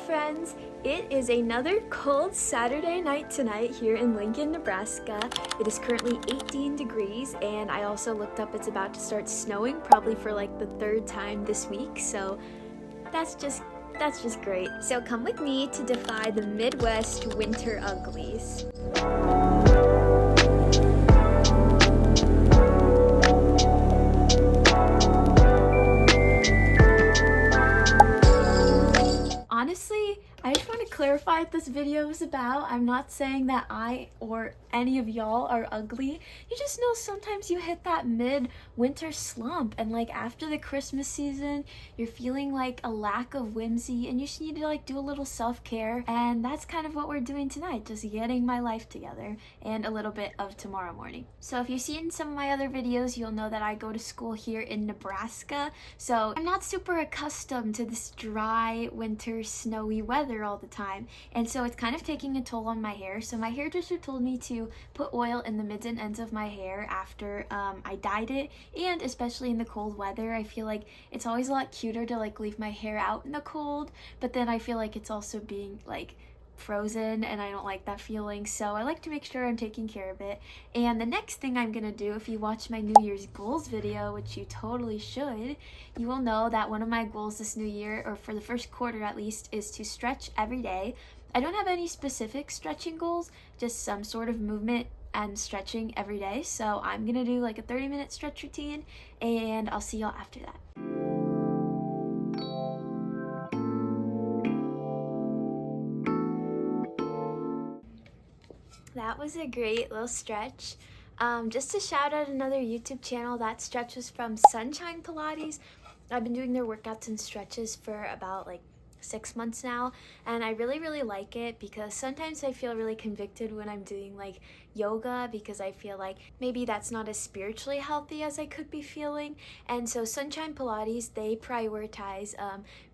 friends! It is another cold Saturday night tonight here in Lincoln, Nebraska. It is currently 18 degrees and I also looked up it's about to start snowing probably for like the third time this week, so that's just great. So come with me to defy the Midwest winter uglies. Honestly, I just want to clarify what this video is about. I'm not saying that I or any of y'all are ugly. You just know sometimes you hit that mid-winter slump and like after the Christmas season, you're feeling like a lack of whimsy and you just need to like do a little self-care, and that's kind of what we're doing tonight, just getting my life together and a little bit of tomorrow morning. So if you've seen some of my other videos, you'll know that I go to school here in Nebraska, so I'm not super accustomed to this dry winter snowy weather all the time, and so it's kind of taking a toll on my hair. So my hairdresser told me to put oil in the mids and ends of my hair after I dyed it, and especially in the cold weather I feel like it's always a lot cuter to like leave my hair out in the cold, but then I feel like it's also being like frozen and I don't like that feeling, so I like to make sure I'm taking care of it. And the next thing I'm gonna do, if you watch my New Year's goals video, which you totally should, you will know that one of my goals this new year, or for the first quarter at least, is to stretch every day. I don't have any specific stretching goals, just some sort of movement and stretching every day, so I'm gonna do like a 30-minute stretch routine and I'll see y'all after that. That was a great little stretch. Just to shout out another YouTube channel, that stretch was from Sunshine Pilates. I've been doing their workouts and stretches for about like 6 months now, and I really like it because sometimes I feel really convicted when I'm doing like yoga because I feel like maybe that's not as spiritually healthy as I could be feeling. And so Sunshine Pilates, they prioritize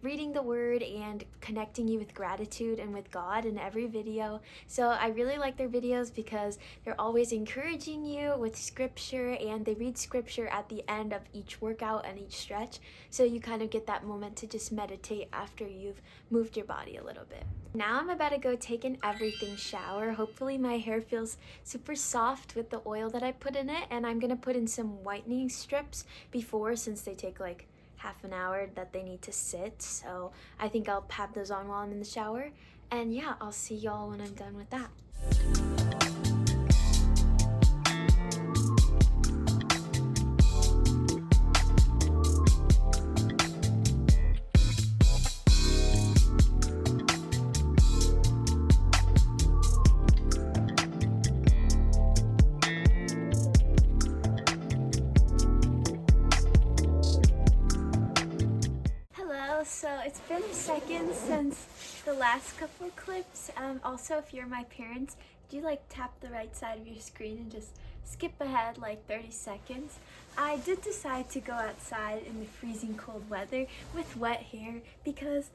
reading the word and connecting you with gratitude and with God in every video. So I really like their videos because they're always encouraging you with scripture, and they read scripture at the end of each workout and each stretch, so you kind of get that moment to just meditate after you've moved your body a little bit. Now I'm about to go take an everything shower. Hopefully my hair feels super soft with the oil that I put in it, and I'm gonna put in some whitening strips before, since they take like half an hour that they need to sit, so I think I'll have those on while I'm in the shower. And yeah, I'll see y'all when I'm done with that. So it's been a second since the last couple of clips. Also, if you're my parents, do like tap the right side of your screen and just skip ahead like 30 seconds. I did decide to go outside in the freezing cold weather with wet hair because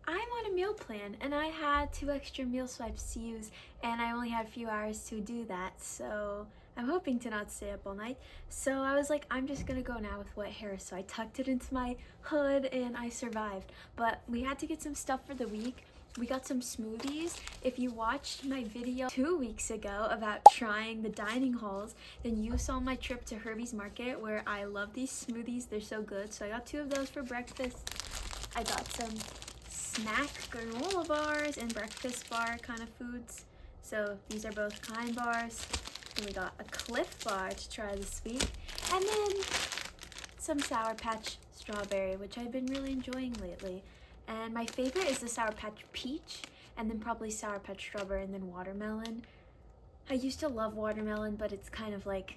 I'm on a meal plan and I had 2 extra meal swipes to use, and I only had a few hours to do that, so I'm hoping to not stay up all night. So I was like, I'm just gonna go now with wet hair, so I tucked it into my hood and I survived. But we had to get some stuff for the week. We got some smoothies. If you watched my video 2 weeks ago about trying the dining halls, then you saw my trip to Herbie's Market, where I love these smoothies. They're so good. So I got 2 of those for breakfast. I got some snack granola bars and breakfast bar kind of foods. So these are both kind bars. And we got a Cliff Bar to try this week, and then some Sour Patch Strawberry, which I've been really enjoying lately. And my favorite is the Sour Patch Peach, and then probably Sour Patch Strawberry, and then Watermelon. I used to love watermelon, but it's kind of like,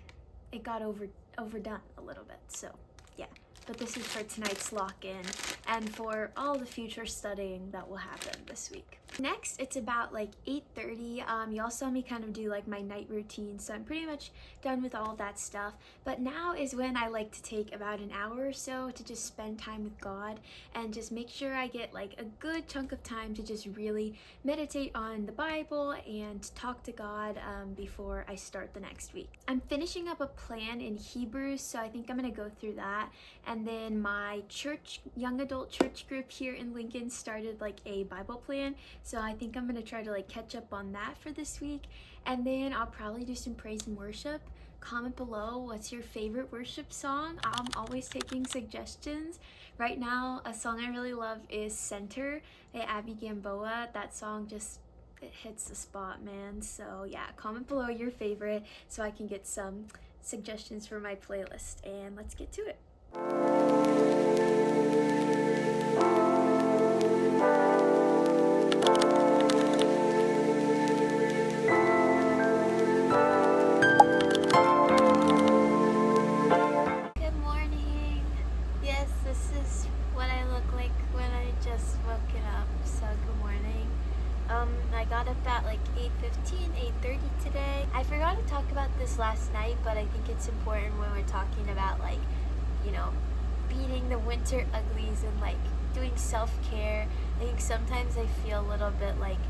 it got overdone a little bit, so yeah. But this is for tonight's lock-in and for all the future studying that will happen this week. Next, it's about like 8:30. Y'all saw me kind of do like my night routine, so I'm pretty much done with all that stuff. But now is when I like to take about an hour or so to just spend time with God and just make sure I get like a good chunk of time to just really meditate on the Bible and talk to God before I start the next week. I'm finishing up a plan in Hebrews, so I think I'm gonna go through that. And then my church, young adult church group here in Lincoln started like a Bible plan. So I think I'm gonna try to like catch up on that for this week. And then I'll probably do some praise and worship. Comment below what's your favorite worship song. I'm always taking suggestions. Right now, a song I really love is Center by Abby Gamboa. That song just, it hits the spot, man. So yeah, comment below your favorite so I can get some suggestions for my playlist. And let's get to it. Good morning. Yes, this is what I look like when I just woken up. So good morning. I got up at like 8:15, 8:30 today. I forgot to talk about this last night, but I think it's important when we're talking about like, you know, beating the winter uglies and like doing self-care. I think sometimes I feel a little bit like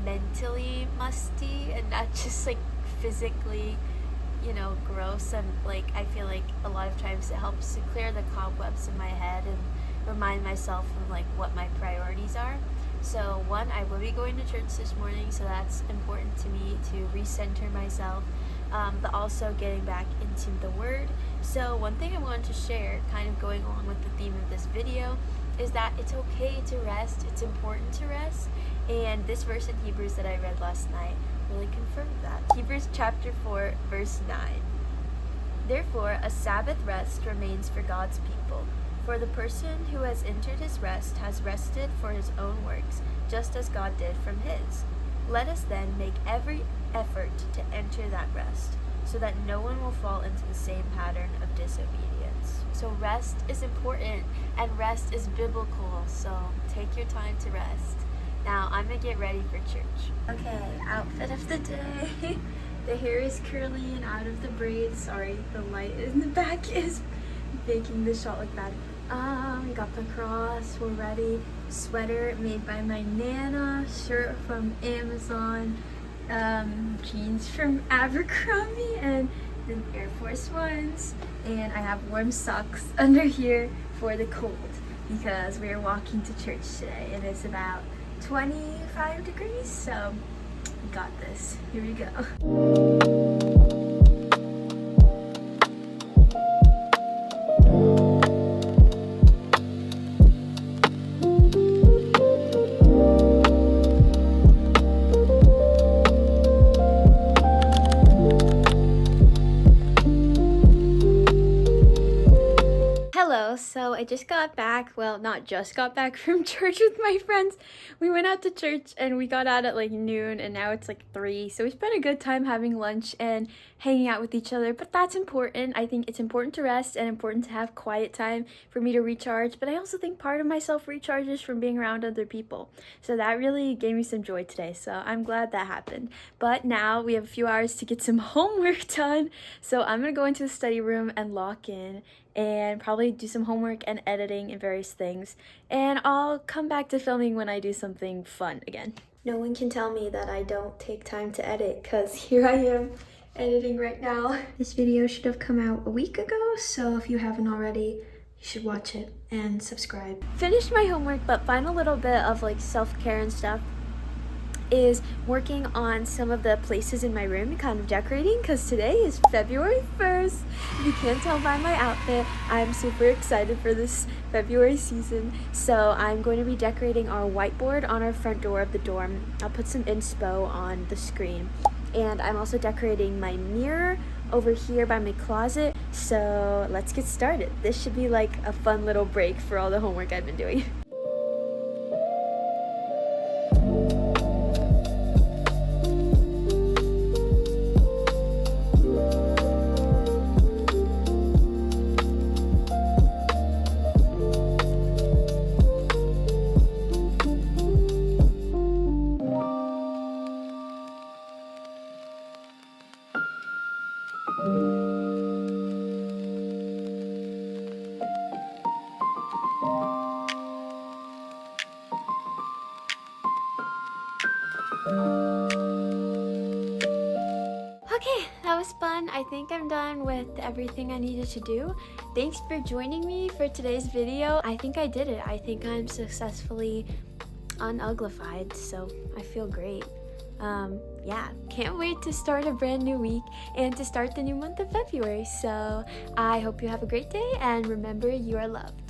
mentally musty and not just like physically, you know, gross. And like I feel like a lot of times it helps to clear the cobwebs in my head and remind myself of like what my priorities are. So one, I will be going to church this morning, so that's important to me to recenter myself, but also getting back into the Word. So one thing I wanted to share, kind of going along with the theme of this video, is that it's okay to rest, it's important to rest, and this verse in Hebrews that I read last night really confirmed that. Hebrews chapter 4, verse 9. Therefore, a Sabbath rest remains for God's people. For the person who has entered his rest has rested for his own works, just as God did from his. Let us then make every effort to enter that rest, so that no one will fall into the same pattern of disobedience. So rest is important, and rest is biblical, so take your time to rest. Now, I'm gonna get ready for church. Okay, outfit of the day. The hair is curly and out of the braids. Sorry, the light in the back is making the shot look bad. We got the cross, we're ready. Sweater made by my Nana, shirt from Amazon, jeans from Abercrombie, and then Air Force Ones. And I have warm socks under here for the cold because we're walking to church today and it's about 25 degrees, so we got this. Here we go. So I just got back, well, not just got back from church with my friends. We went out to church and we got out at like noon and now it's like 3. So we spent a good time having lunch and hanging out with each other, but that's important. I think it's important to rest and important to have quiet time for me to recharge, but I also think part of myself recharges from being around other people. So that really gave me some joy today, so I'm glad that happened. But now we have a few hours to get some homework done, so I'm gonna go into the study room and lock in and probably do some homework and editing and various things, and I'll come back to filming when I do something fun again. No one can tell me that I don't take time to edit, because here I am editing right now. This video should have come out a week ago, so if you haven't already, you should watch it and subscribe. Finished my homework, but final little bit of like self-care and stuff is working on some of the places in my room and kind of decorating, because today is February 1st. If you can't tell by my outfit, I'm super excited for this February season. So I'm going to be decorating our whiteboard on our front door of the dorm. I'll put some inspo on the screen. And I'm also decorating my mirror over here by my closet. So let's get started. This should be like a fun little break for all the homework I've been doing. Okay, that was fun. I think I'm done with everything I needed to do. Thanks for joining me for today's video. I think I did it. I think I'm successfully unuglified, so I feel great. Yeah, can't wait to start a brand new week and to start the new month of February. So I hope you have a great day, and remember, you are loved.